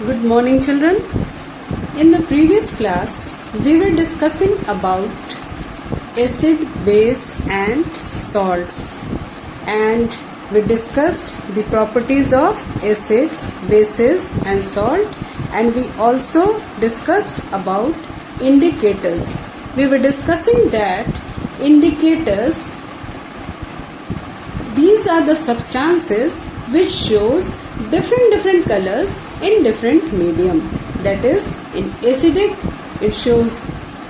Good morning, children. In the previous class, we were discussing about acid, base and salts, and we discussed the properties of acids, bases and salt, and we also discussed about indicators. We were discussing that indicators, these are the substances which shows different colors in different medium. That is, in acidic it shows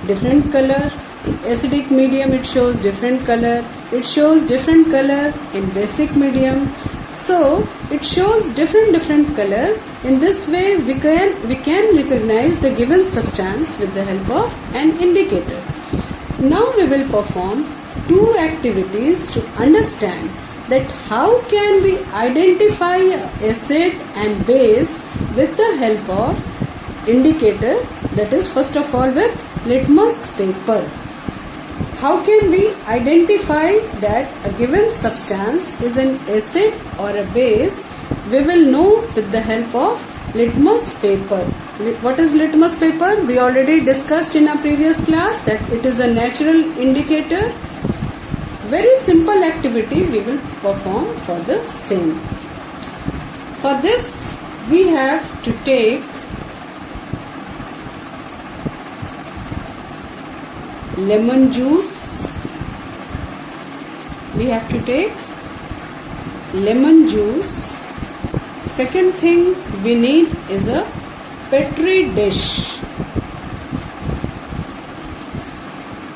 different color, in acidic medium it shows different color, it shows different color in basic medium. So it shows different color. In this way we can recognize the given substance with the help of an indicator. Now we will perform two activities to understand that how can we identify acid and base with the help of indicator, that is first of all with litmus paper. How can we identify that a given substance is an acid or a base? We will know with the help of litmus paper. What is litmus paper? We already discussed in our previous class that it is a natural indicator. Very simple activity we will perform for the same. For this we have to take lemon juice. We have to take lemon juice. Second thing we need is a petri dish.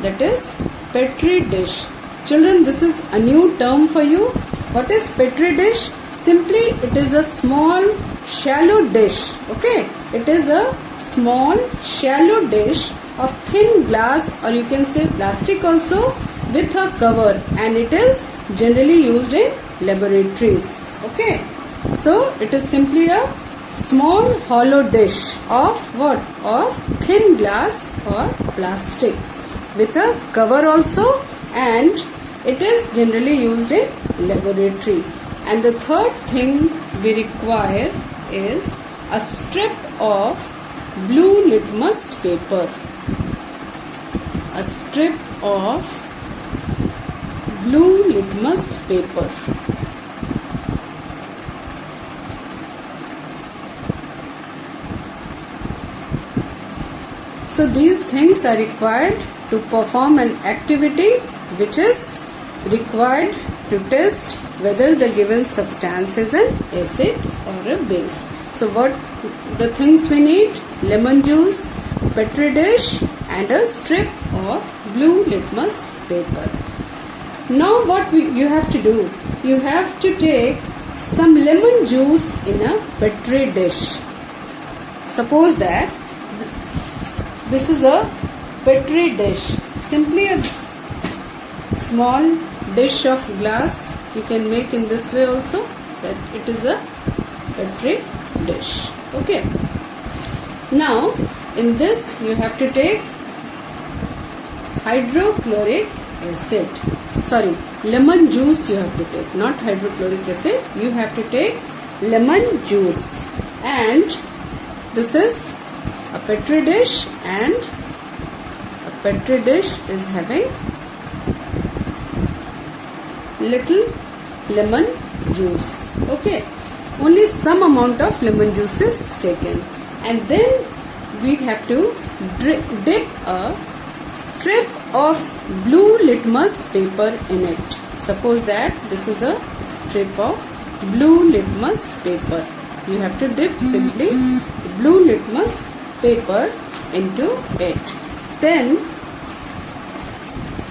That is petri dish. Children, this is a new term for you. What is petri dish? Simply it is a small shallow dish. Okay, it is a small shallow dish of thin glass, or you can say plastic also, with a cover, and it is generally used in laboratories. Okay, so it is simply a small hollow dish of what? Of thin glass or plastic with a cover also, and it is generally used in laboratory. And the third thing we require is a strip of blue litmus paper. A strip of blue litmus paper. So these things are required to perform an activity which is required to test whether the given substance is an acid or a base. So what the things we need? Lemon juice, petri dish and a strip of blue litmus paper. Now what you have to do? You have to take some lemon juice in a petri dish. Suppose that this is a petri dish. Simply a small dish of glass you can make in this way also, that it is a petri dish. Okay. Now in this you have to take hydrochloric acid. Sorry, lemon juice you have to take, not hydrochloric acid. You have to take lemon juice, and this is a petri dish, and a petri dish is having little lemon juice. Okay, only some amount of lemon juice is taken, and then we have to dip a strip of blue litmus paper in it. Suppose that this is a strip of blue litmus paper. You have to dip simply blue litmus paper into it. Then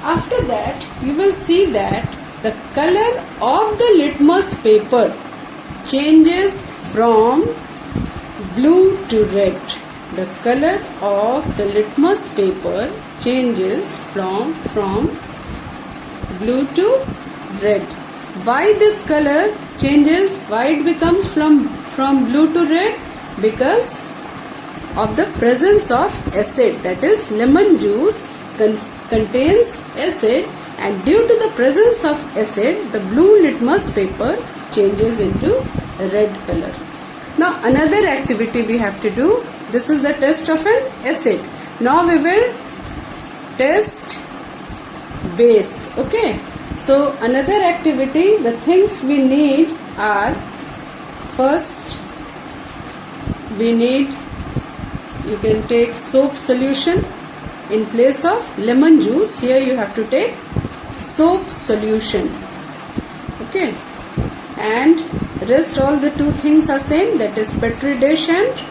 after that you will see that the color of the litmus paper changes from blue to red. The color of the litmus paper changes from blue to red. Why this color changes? Why it becomes from blue to red? Because of the presence of acid. That is, lemon juice contains acid, and due to the presence of acid, the blue litmus paper changes into red color. Now another activity we have to do. This is the test of an acid. Now we will test base. Okay. So another activity, the things we need are, first we need, you can take soap solution in place of lemon juice. Here you have to take soap solution. Okay. And rest all the two things are same, that is petri dish, and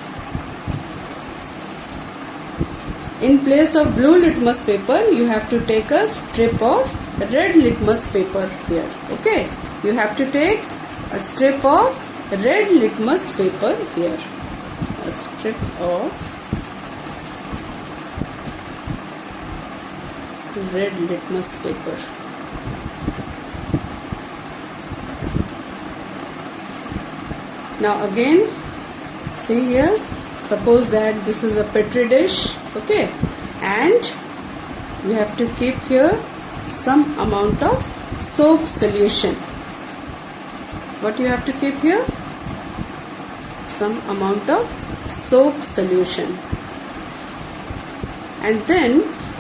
in place of blue litmus paper you have to take a strip of red litmus paper here. Okay, you have to take a strip of red litmus paper here, a strip of red litmus paper. Now again, see here, suppose that this is a petri dish, okay, and you have to keep here some amount of soap solution. What you have to keep here? Some amount of soap solution. And then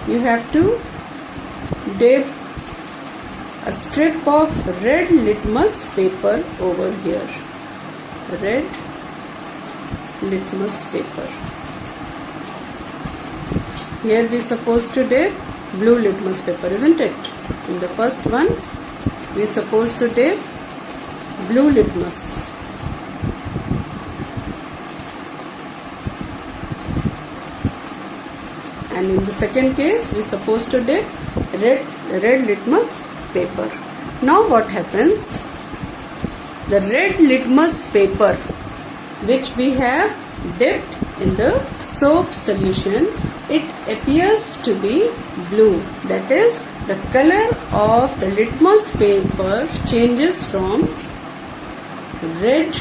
you have to dip a strip of red litmus paper over here. Red litmus paper. Here we supposed to dip blue litmus paper, isn't it? In the first one we supposed to dip blue litmus. And in the second case we supposed to dip red litmus paper. Now what happens? The red litmus paper which we have dipped in the soap solution, it appears to be blue. That is, the color of the litmus paper changes from red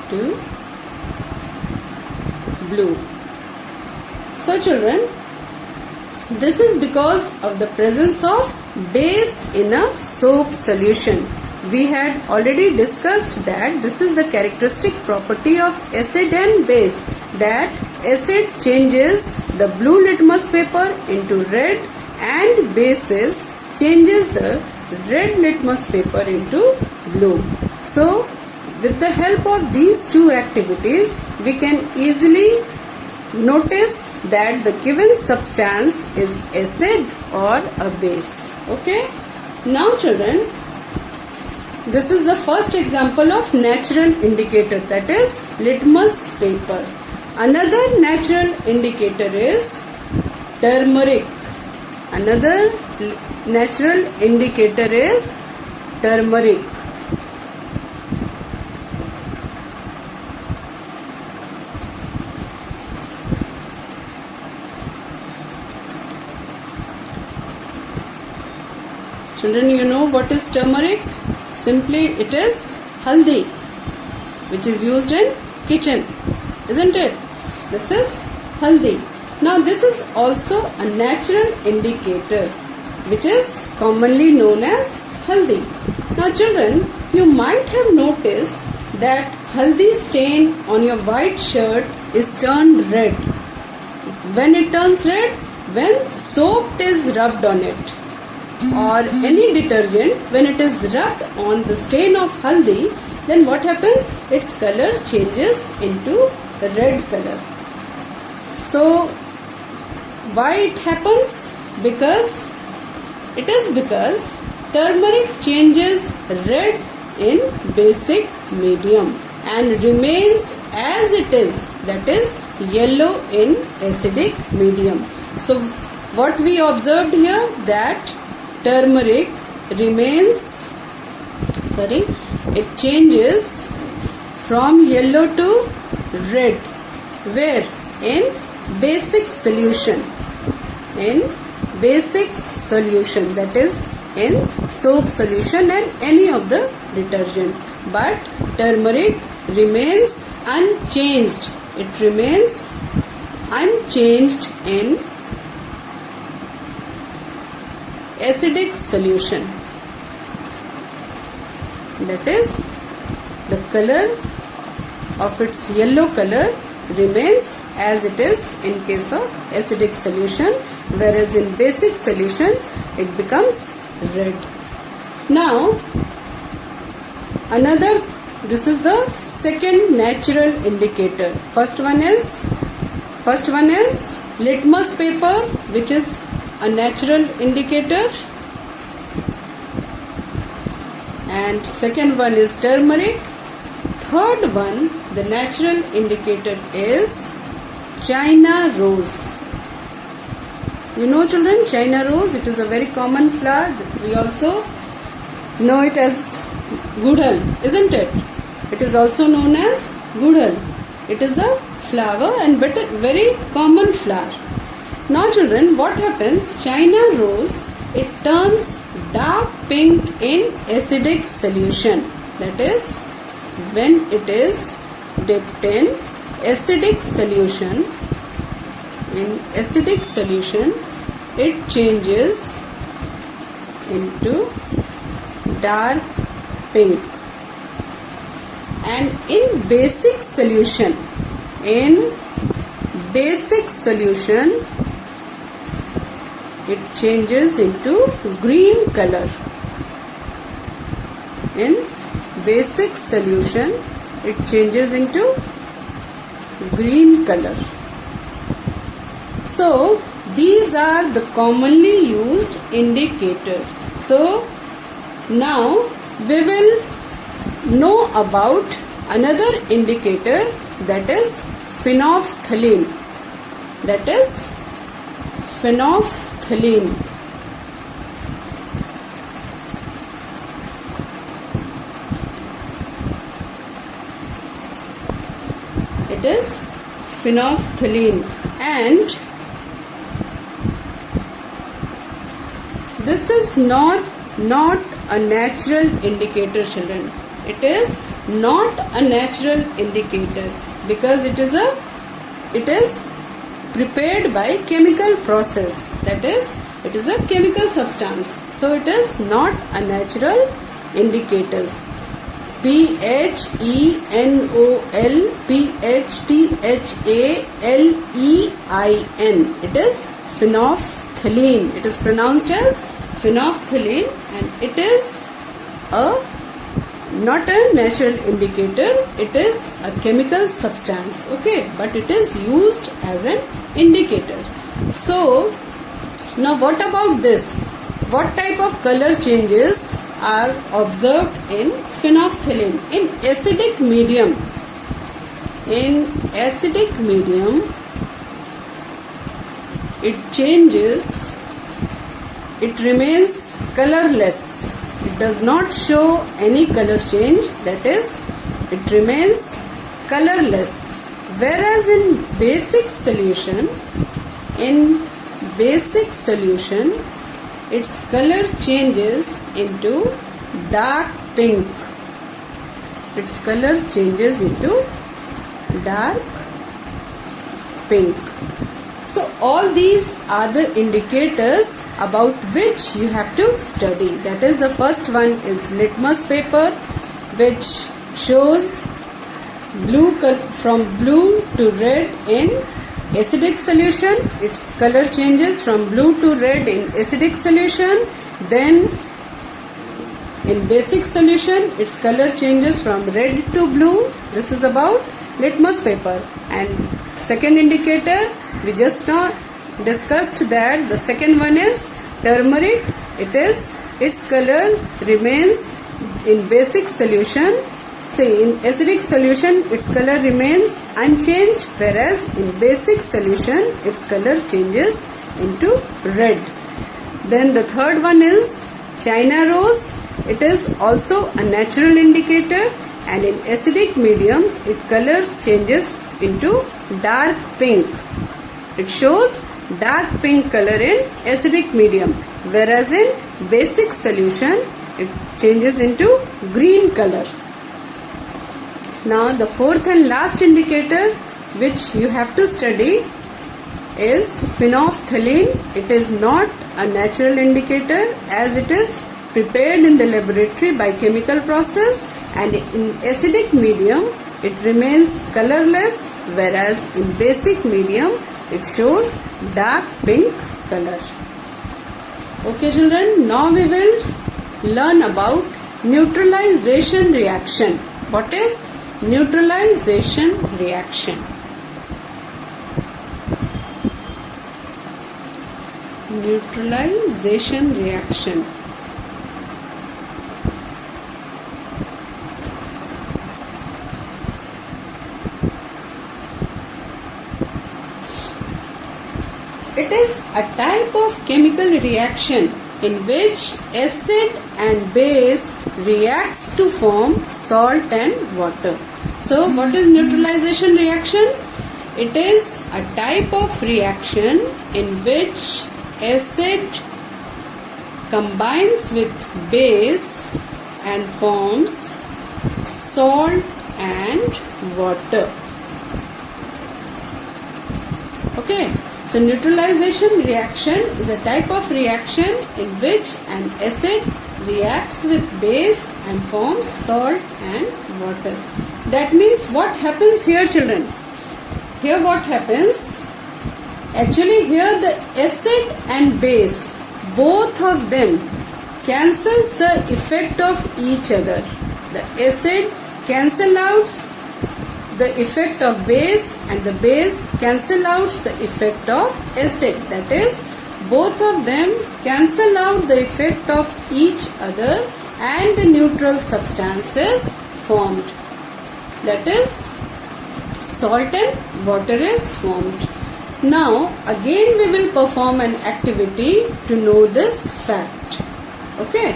to blue. So children, this is because of the presence of base in a soap solution. We had already discussed that this is the characteristic property of acid and base, that acid changes the blue litmus paper into red and bases changes the red litmus paper into blue. So with the help of these two activities we can easily notice that the given substance is acid or a base. Okay. Now children, this is the first example of natural indicator, that is litmus paper. Another natural indicator is turmeric. Another natural indicator is turmeric. Children, you know what is turmeric? Simply it is haldi, which is used in kitchen, isn't it? This is haldi. Now this is also a natural indicator which is commonly known as haldi. Now children, you might have noticed that haldi stain on your white shirt is turned red. When it turns red? When soap is rubbed on it, or any detergent, when it is rubbed on the stain of haldi, then what happens? Its color changes into red color. So why it happens? Because turmeric changes red in basic medium and remains as it is, that is yellow in acidic medium. So what we observed here, that turmeric it changes from yellow to red. Where? In basic solution. In basic solution, that is in soap solution and any of the detergent. But turmeric remains unchanged. It remains unchanged in acidic solution. That is, the color of its yellow color remains as it is in case of acidic solution, whereas in basic solution it becomes red. Now this is the second natural indicator. First one is litmus paper, which is a natural indicator, and second one is turmeric. Third one, the natural indicator is China rose. You know children, China rose, it is a very common flower. We also know it as gudal, isn't it? It is also known as gudal. It is a flower and very common flower. Now children, what happens? China rose, it turns dark pink in acidic solution. That is, when it is dipped in acidic solution, it changes into dark pink. And in basic solution, it changes into green color. In basic solution, it changes into green color. So these are the commonly used indicators. So now we will know about another indicator, that is phenolphthalein. It is phenolphthalein, and this is not a natural indicator, children. It is not a natural indicator because it is prepared by chemical process. That is, it is a chemical substance. So it is not a natural indicators. PhenolPHTHALEIN. It is phenolphthalein. It is pronounced as phenolphthalein, and it is not a natural indicator. It is a chemical substance, okay, but it is used as an indicator. So now what about this? What type of color changes are observed in phenolphthalein? In acidic medium, it changes, it remains colorless. It does not show any color change, that is, it remains colorless. Whereas in basic solution, its color changes into dark pink. Its color changes into dark pink. So all these are the indicators about which you have to study. That is, the first one is litmus paper, which shows from blue to red in acidic solution. Its color changes from blue to red in acidic solution. Then in basic solution, its color changes from red to blue. This is about litmus paper. And second indicator, we just now discussed that the second one is turmeric. Its color remains in basic solution. Say in acidic solution, its color remains unchanged, whereas in basic solution, its color changes into red. Then the third one is China rose. It is also a natural indicator, and in acidic mediums, its color changes into dark pink. It shows dark pink color in acidic medium, whereas in basic solution, it changes into green color. Now the fourth and last indicator which you have to study is phenolphthalein. It is not a natural indicator as it is prepared in the laboratory by chemical process, and in acidic medium it remains colorless, whereas in basic medium it shows dark pink color. Okay children, now we will learn about neutralization reaction. What is neutralization reaction? Neutralization reaction. It is a type of chemical reaction in which acid and base reacts to form salt and water. So what is neutralization reaction? It is a type of reaction in which acid combines with base and forms salt and water. Okay. So neutralization reaction is a type of reaction in which an acid reacts with base and forms salt and water. That means what happens here children? Here what happens? Actually here the acid and base, both of them cancels the effect of each other. The acid cancel out the effect of base and the base cancel out the effect of acid. That is, both of them cancel out the effect of each other and the neutral substance is formed. That is, salt and water is formed. Now again we will perform an activity to know this fact. Okay,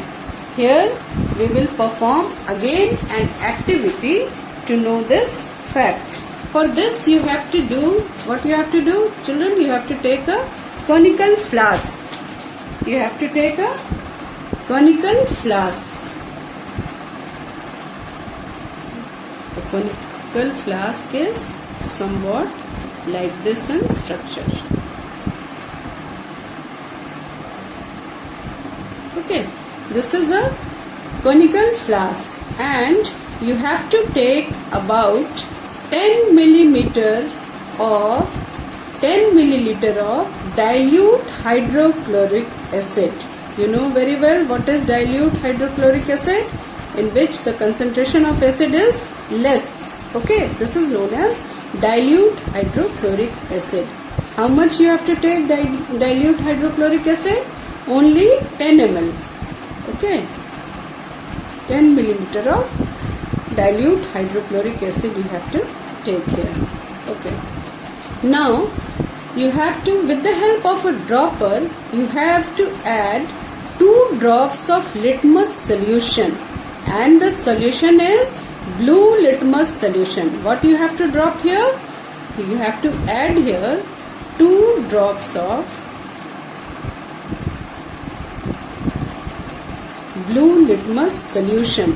here we will perform again an activity to know this fact. For this you have to do, what you have to do children, you have to take a conical flask. You have to take a conical flask. The conical flask is somewhat like this in structure. Okay, this is a conical flask and you have to take about 10 milliliter of dilute hydrochloric acid. You know very well what is dilute hydrochloric acid, in which the concentration of acid is less. Okay, this is known as dilute hydrochloric acid. How much you have to take dilute hydrochloric acid? Only 10 ml. Okay, 10 milliliter of dilute hydrochloric acid you have to take here. Okay, now you have to, with the help of a dropper, you have to add 2 drops of litmus solution, and the solution is blue litmus solution. What you have to drop here? You have to add here 2 drops of blue litmus solution.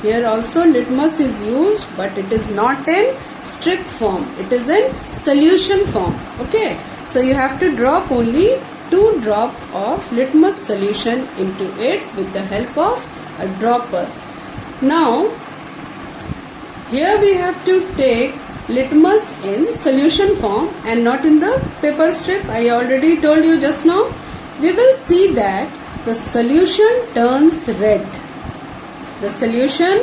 Here also litmus is used, but it is not in strict form, it is in solution form. Okay, so you have to drop only 2 drops of litmus solution into it with the help of a dropper. Now here we have to take litmus in solution form and not in the paper strip. I already told you just now. We will see that the solution turns red. The solution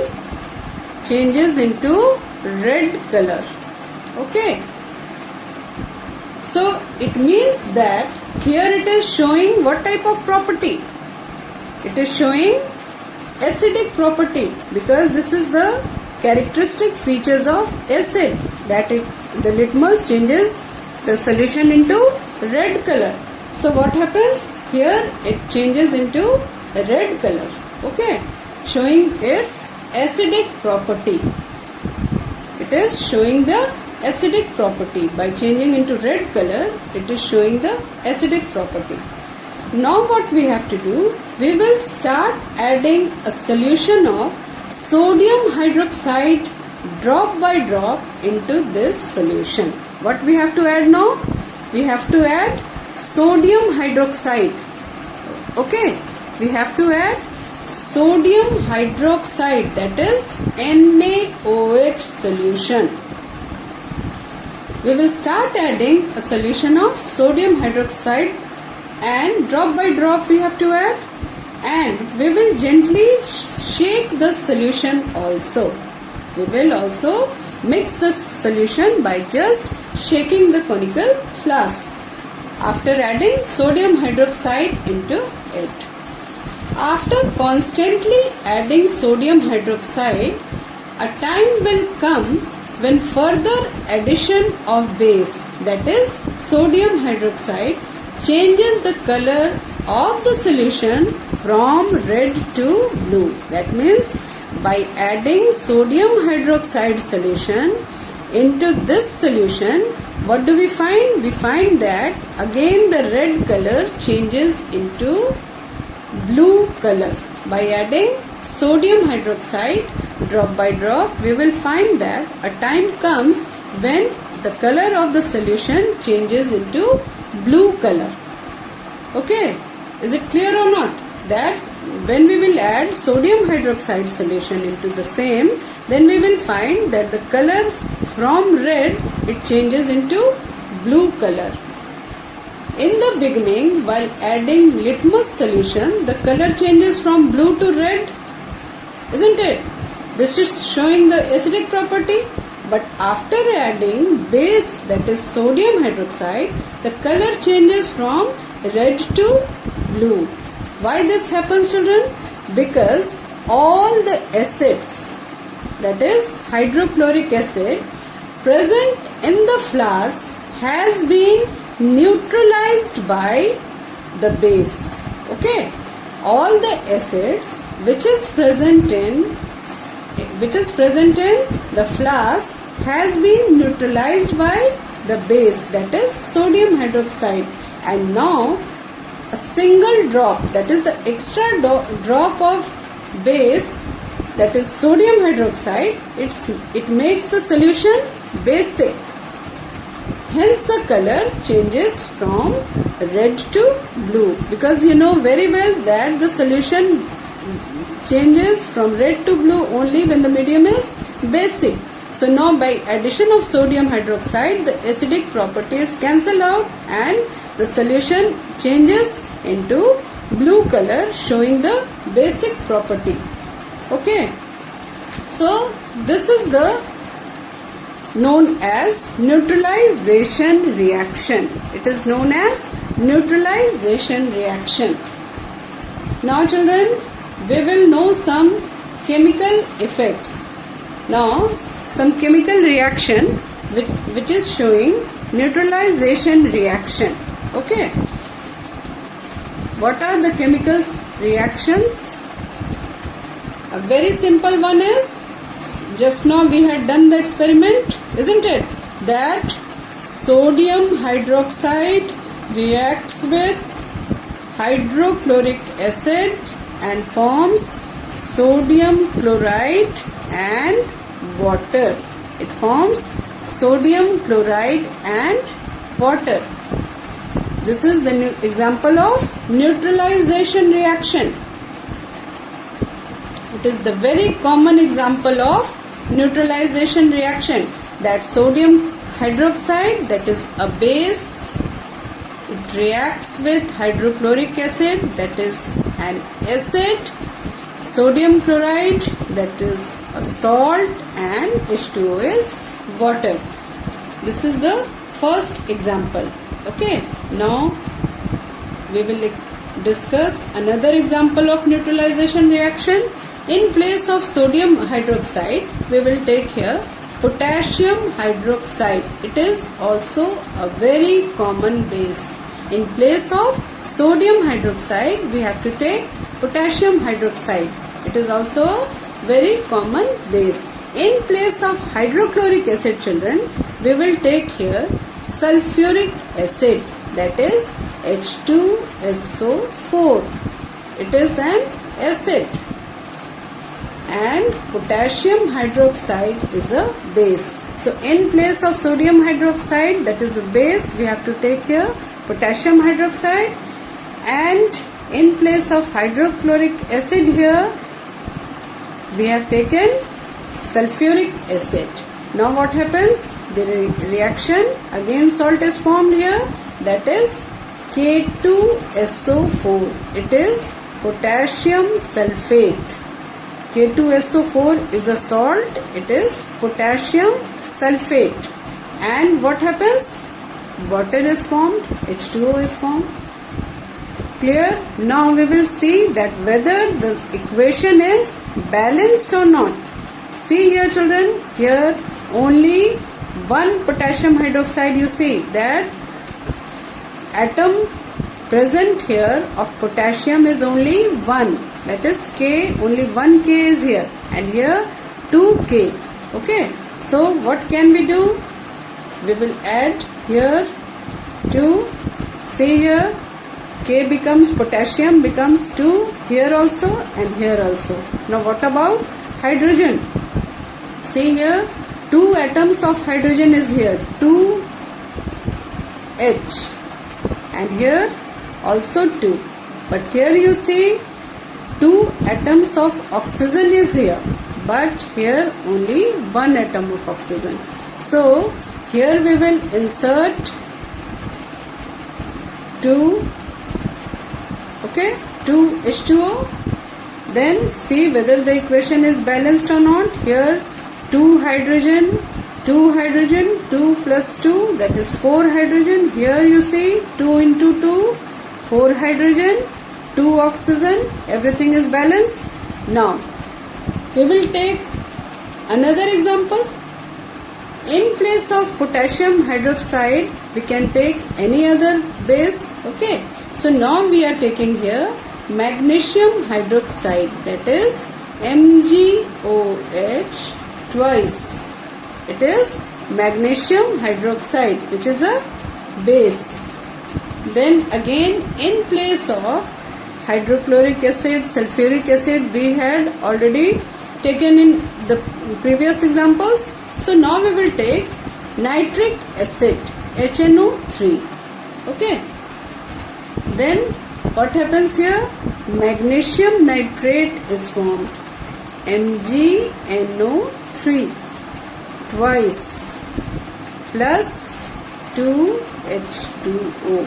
changes into red color. Okay, so it means that here it is showing what type of property? It is showing acidic property, because this is the characteristic features of acid, that the litmus changes the solution into red color. So what happens? Here it changes into red color. Okay, showing its acidic property. It is showing the acidic property. By changing into red color, it is showing the acidic property. Now what we have to do? We will start adding a solution of sodium hydroxide drop by drop into this solution. What we have to add now? We have to add sodium hydroxide. Okay, we have to add sodium hydroxide, that is NaOH solution. We will start adding a solution of sodium hydroxide, and drop by drop we have to add, and we will gently shake the solution also. We will also mix the solution by just shaking the conical flask after adding sodium hydroxide into it. After constantly adding sodium hydroxide, a time will come when further addition of base, that is sodium hydroxide, changes the color of the solution from red to blue. That means by adding sodium hydroxide solution into this solution, what do we find? We find that again the red color changes into blue color. By adding sodium hydroxide drop by drop, we will find that a time comes when the color of the solution changes into blue color. Okay, is it clear or not? That when we will add sodium hydroxide solution into the same, then we will find that the color from red, it changes into blue color. In the beginning, while adding litmus solution, the color changes from blue to red, isn't it? This is showing the acidic property. But after adding base, that is sodium hydroxide, the color changes from red to blue. Why this happens, children? Because all the acids, that is hydrochloric acid, present in the flask has been neutralized by the base. Okay, all the acids which is present in the flask has been neutralized by the base, that is sodium hydroxide, and now a single drop, that is the extra drop of base, that is sodium hydroxide, it makes the solution basic. Hence the color changes from red to blue, because you know very well that the solution changes from red to blue only when the medium is basic. So now by addition of sodium hydroxide, the acidic properties cancel out and the solution changes into blue color, showing the basic property. Okay, so this is the known as neutralization reaction. It is known as neutralization reaction. Now children, we will know some chemical effects. Now some chemical reaction which is showing neutralization reaction. Okay, what are the chemical reactions? A very simple one is, just now we had done the experiment, isn't it? That sodium hydroxide reacts with hydrochloric acid and forms sodium chloride and water. It forms sodium chloride and water. This is the example of neutralization reaction. It is the very common example of neutralization reaction, that sodium hydroxide, that is a base, it reacts with hydrochloric acid, that is an acid, sodium chloride, that is a salt, and H2O is water. This is the first example. Okay, now we will discuss another example of neutralization reaction. In place of sodium hydroxide, we will take here potassium hydroxide. It is also a very common base. In place of sodium hydroxide, we have to take potassium hydroxide. It is also a very common base. In place of hydrochloric acid, children, we will take here sulfuric acid, that is H2SO4. It is an acid, and potassium hydroxide is a base. So in place of sodium hydroxide, that is a base, we have to take here potassium hydroxide, and in place of hydrochloric acid here we have taken sulfuric acid. Now what happens? The reaction, again salt is formed here, that is K2SO4. It is potassium sulfate. K2SO4 is a salt, it is potassium sulfate. And what happens? Water is formed, H2O is formed. Clear? Now we will see that whether the equation is balanced or not. See here children, here only one potassium hydroxide, you see that atom present here of potassium is only 1, that is K, only 1 K is here, and here 2 K. Okay, so what can we do? We will add here 2, see here K becomes potassium becomes 2 here also and here also. Now what about hydrogen? See here 2 atoms of hydrogen is here, 2 H, and here also 2. But here you see 2 atoms of oxygen is here, but here only 1 atom of oxygen. So here we will insert 2, okay, 2 H2O. Then see whether the equation is balanced or not. Here 2 hydrogen, 2 hydrogen, 2 plus 2, that is 4 hydrogen. Here you see 2 into 2, 4 hydrogen, 2 oxygen, everything is balanced. Now we will take another example. In place of potassium hydroxide we can take any other base. Okay, so now we are taking here magnesium hydroxide, that is MgOH twice. It is magnesium hydroxide, which is a base. Then again in place of hydrochloric acid, sulfuric acid we had already taken in the previous examples. So now we will take nitric acid, HNO3. Okay. Then what happens here? Magnesium nitrate is formed, MgNO3 twice plus 2H2O.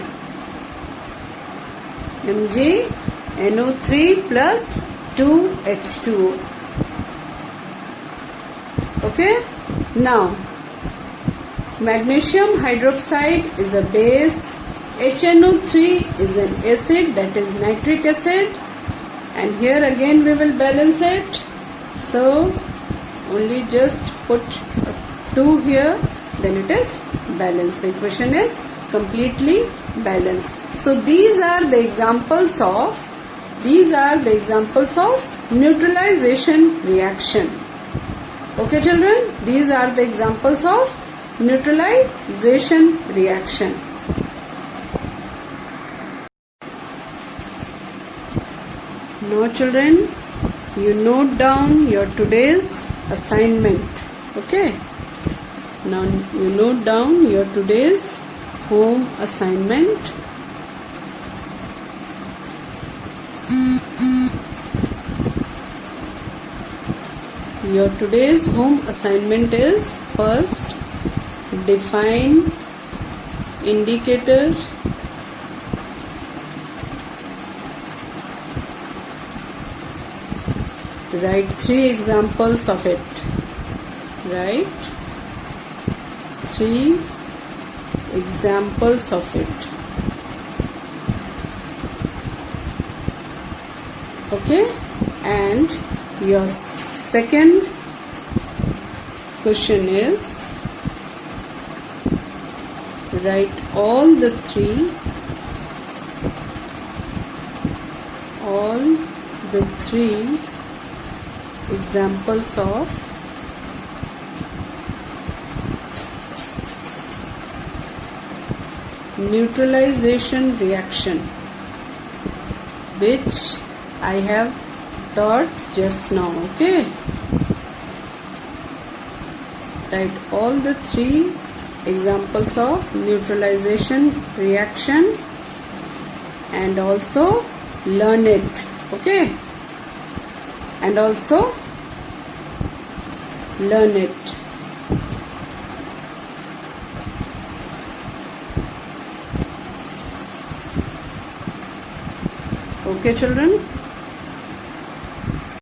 MgNO3 plus 2H2O. Okay. Now magnesium hydroxide is a base, HNO3 is an acid, that is nitric acid, and here again we will balance it. So only just put 2 here, then it is balanced. The equation is completely balanced. So these are the examples of neutralization reaction. Okay children, these are the examples of neutralization reaction. Now children, you note down your today's assignment. Okay, now you note down your today's home assignment. Your today's home assignment is: first, define indicator, write 3 examples of it. Write 3 examples of it. Okay, and your second question is: write all the 3 examples of neutralization reaction which I have taught just now. Okay, write all the 3 examples of neutralization reaction, and also learn it. Okay, and also learn it. Okay children.